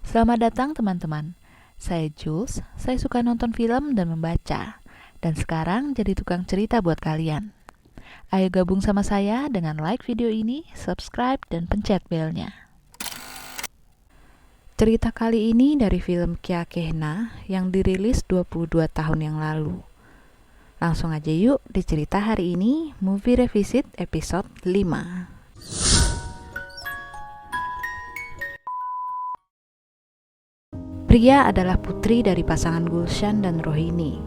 Selamat datang teman-teman. Saya Jules, saya suka nonton film dan membaca. Dan sekarang jadi tukang cerita buat kalian. Ayo gabung sama saya dengan like video ini, subscribe, dan pencet belnya. Cerita kali ini dari film Kya-Kehna yang dirilis 22 tahun yang lalu. Langsung aja yuk di cerita hari ini, Movie Revisit episode 5. Priya adalah putri dari pasangan Gulshan dan Rohini.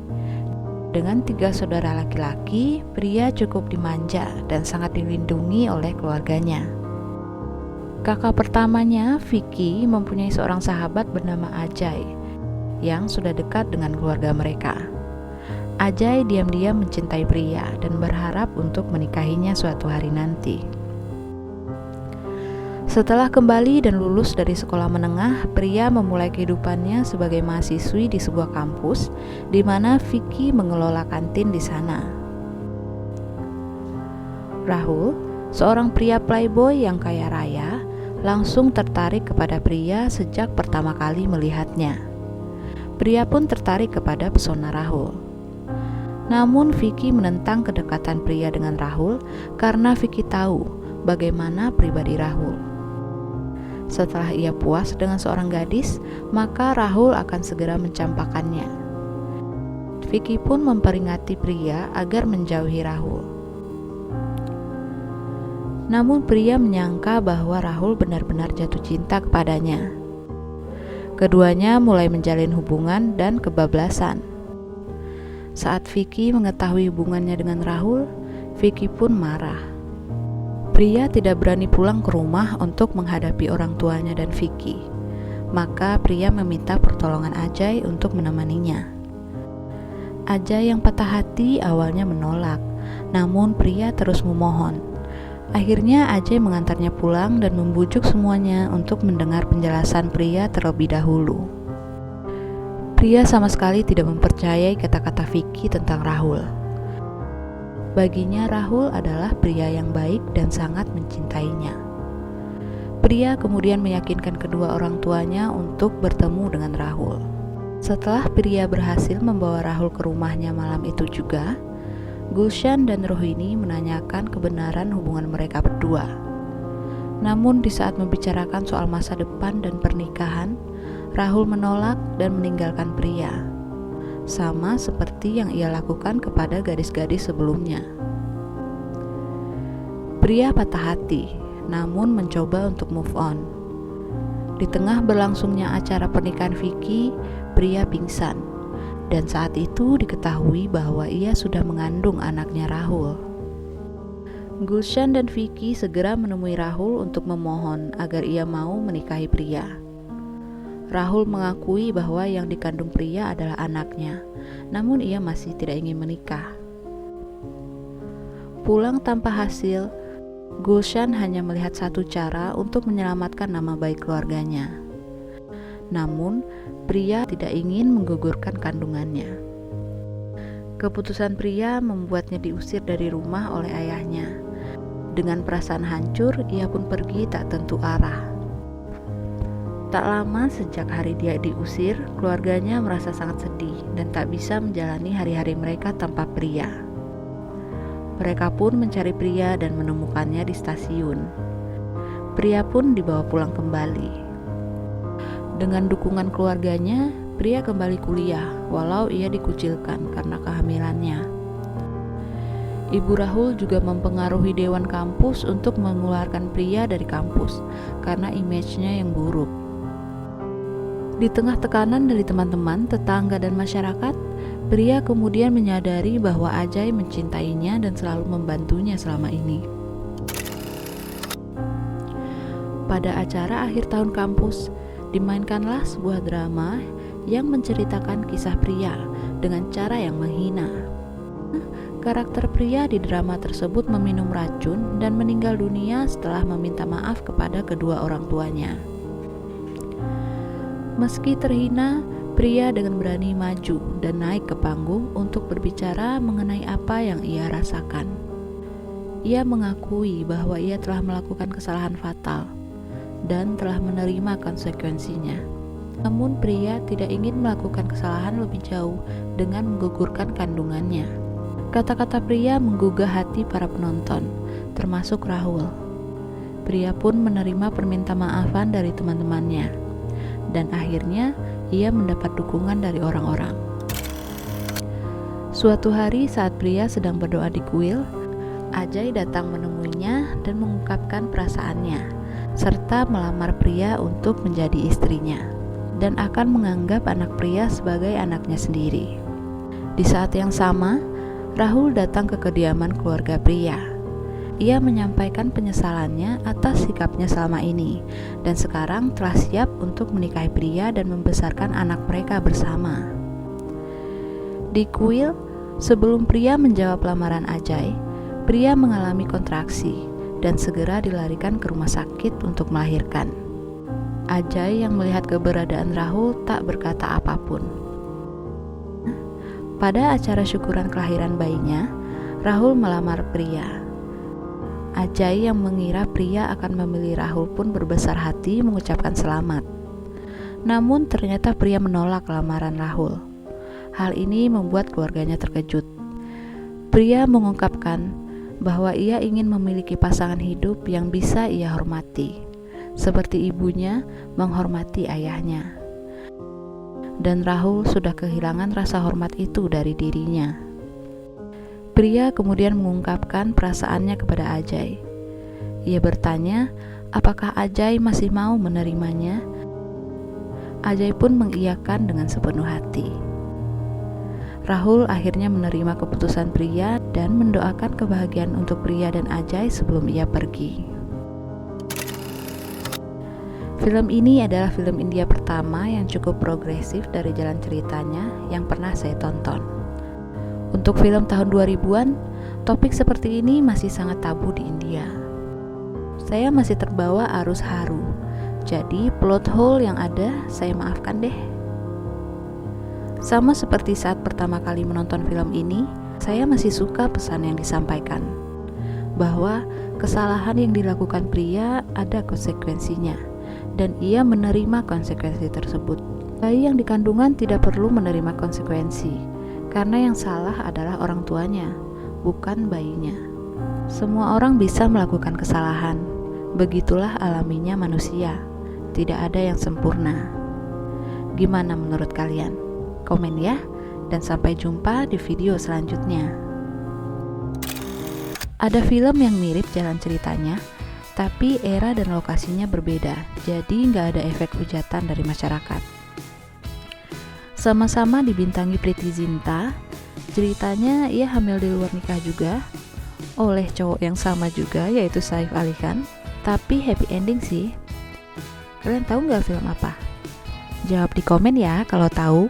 Dengan 3 saudara laki-laki, Priya cukup dimanja dan sangat dilindungi oleh keluarganya. Kakak pertamanya, Vicky, mempunyai seorang sahabat bernama Ajay yang sudah dekat dengan keluarga mereka. Ajay diam-diam mencintai Priya dan berharap untuk menikahinya suatu hari nanti. Setelah kembali dan lulus dari sekolah menengah, Priya memulai kehidupannya sebagai mahasiswi di sebuah kampus di mana Vicky mengelola kantin di sana. Rahul, seorang pria playboy yang kaya raya, langsung tertarik kepada Priya sejak pertama kali melihatnya. Priya pun tertarik kepada pesona Rahul. Namun Vicky menentang kedekatan Priya dengan Rahul karena Vicky tahu bagaimana pribadi Rahul. Setelah ia puas dengan seorang gadis, maka Rahul akan segera mencampakkannya. Vicky pun memperingati Priya agar menjauhi Rahul. Namun Priya menyangka bahwa Rahul benar-benar jatuh cinta kepadanya. Keduanya mulai menjalin hubungan dan kebablasan. Saat Vicky mengetahui hubungannya dengan Rahul, Vicky pun marah. Priya tidak berani pulang ke rumah untuk menghadapi orang tuanya dan Vicky. Maka Priya meminta pertolongan Ajay untuk menemaninya. Ajay yang patah hati awalnya menolak, namun Priya terus memohon. Akhirnya Ajay mengantarnya pulang dan membujuk semuanya untuk mendengar penjelasan Priya terlebih dahulu. Priya sama sekali tidak mempercayai kata-kata Vicky tentang Rahul. Baginya Rahul adalah pria yang baik dan sangat mencintainya. Priya kemudian meyakinkan kedua orang tuanya untuk bertemu dengan Rahul. Setelah Priya berhasil membawa Rahul ke rumahnya malam itu juga, Gulshan dan Rohini menanyakan kebenaran hubungan mereka berdua. Namun di saat membicarakan soal masa depan dan pernikahan, Rahul menolak dan meninggalkan Priya. Sama seperti yang ia lakukan kepada gadis-gadis sebelumnya. Priya patah hati, namun mencoba untuk move on. Di tengah berlangsungnya acara pernikahan Vicky, Priya pingsan, dan saat itu diketahui bahwa ia sudah mengandung anaknya Rahul. Gulshan dan Vicky segera menemui Rahul untuk memohon agar ia mau menikahi Priya. Rahul mengakui bahwa yang dikandung Priya adalah anaknya, namun ia masih tidak ingin menikah. Pulang tanpa hasil, Gulshan hanya melihat satu cara untuk menyelamatkan nama baik keluarganya. Namun, Priya tidak ingin menggugurkan kandungannya. Keputusan Priya membuatnya diusir dari rumah oleh ayahnya. Dengan perasaan hancur, ia pun pergi tak tentu arah. Tak lama sejak hari dia diusir, keluarganya merasa sangat sedih dan tak bisa menjalani hari-hari mereka tanpa Priya. Mereka pun mencari Priya dan menemukannya di stasiun. Priya pun dibawa pulang kembali. Dengan dukungan keluarganya, Priya kembali kuliah walau ia dikucilkan karena kehamilannya. Ibu Rahul juga mempengaruhi dewan kampus untuk mengeluarkan Priya dari kampus karena image-nya yang buruk. Di tengah tekanan dari teman-teman, tetangga, dan masyarakat, Priya kemudian menyadari bahwa Ajay mencintainya dan selalu membantunya selama ini. Pada acara akhir tahun kampus, dimainkanlah sebuah drama yang menceritakan kisah Priya dengan cara yang menghina. Karakter Priya di drama tersebut meminum racun dan meninggal dunia setelah meminta maaf kepada kedua orang tuanya. Meski terhina, Priya dengan berani maju dan naik ke panggung untuk berbicara mengenai apa yang ia rasakan. Ia mengakui bahwa ia telah melakukan kesalahan fatal dan telah menerima konsekuensinya. Namun pria tidak ingin melakukan kesalahan lebih jauh dengan menggugurkan kandungannya. Kata-kata pria menggugah hati para penonton, termasuk Rahul. Pria pun menerima permintaan maafan dari teman-temannya, dan akhirnya ia mendapat dukungan dari orang-orang. Suatu hari saat pria sedang berdoa di kuil, Ajay datang menemuinya dan mengungkapkan perasaannya, serta melamar pria untuk menjadi istrinya, dan akan menganggap anak pria sebagai anaknya sendiri. Di saat yang sama, Rahul datang ke kediaman keluarga pria. Ia menyampaikan penyesalannya atas sikapnya selama ini, dan sekarang telah siap untuk menikahi pria dan membesarkan anak mereka bersama. Di kuil, sebelum pria menjawab lamaran Ajay, pria mengalami kontraksi dan segera dilarikan ke rumah sakit untuk melahirkan. Ajay yang melihat keberadaan Rahul tak berkata apapun. Pada acara syukuran kelahiran bayinya, Rahul melamar pria. Ajay yang mengira pria akan memilih Rahul pun berbesar hati mengucapkan selamat. Namun ternyata pria menolak lamaran Rahul. Hal ini membuat keluarganya terkejut. Pria mengungkapkan bahwa ia ingin memiliki pasangan hidup yang bisa ia hormati, seperti ibunya menghormati ayahnya. Dan Rahul sudah kehilangan rasa hormat itu dari dirinya. Pria kemudian mengungkapkan perasaannya kepada Ajay. Ia bertanya apakah Ajay masih mau menerimanya. Ajay pun mengiyakan dengan sepenuh hati. Rahul akhirnya menerima keputusan pria dan mendoakan kebahagiaan untuk pria dan Ajay sebelum ia pergi. Film ini adalah film India pertama yang cukup progresif dari jalan ceritanya yang pernah saya tonton. Untuk film tahun 2000-an, topik seperti ini masih sangat tabu di India. Saya masih terbawa arus haru, jadi plot hole yang ada saya maafkan deh. Sama seperti saat pertama kali menonton film ini, saya masih suka pesan yang disampaikan, bahwa kesalahan yang dilakukan pria ada konsekuensinya, dan ia menerima konsekuensi tersebut. Bayi yang dikandungan tidak perlu menerima konsekuensi, karena yang salah adalah orang tuanya, bukan bayinya. Semua orang bisa melakukan kesalahan, begitulah alaminya manusia, tidak ada yang sempurna. Gimana menurut kalian? Komen ya, dan sampai jumpa di video selanjutnya. Ada film yang mirip jalan ceritanya, tapi era dan lokasinya berbeda, jadi nggak ada efek hujatan dari masyarakat. Sama-sama dibintangi Preity Zinta, ceritanya ia hamil di luar nikah juga, oleh cowok yang sama juga, yaitu Saif Ali Khan, tapi happy ending sih. Kalian tahu nggak film apa? Jawab di komen ya kalau tahu.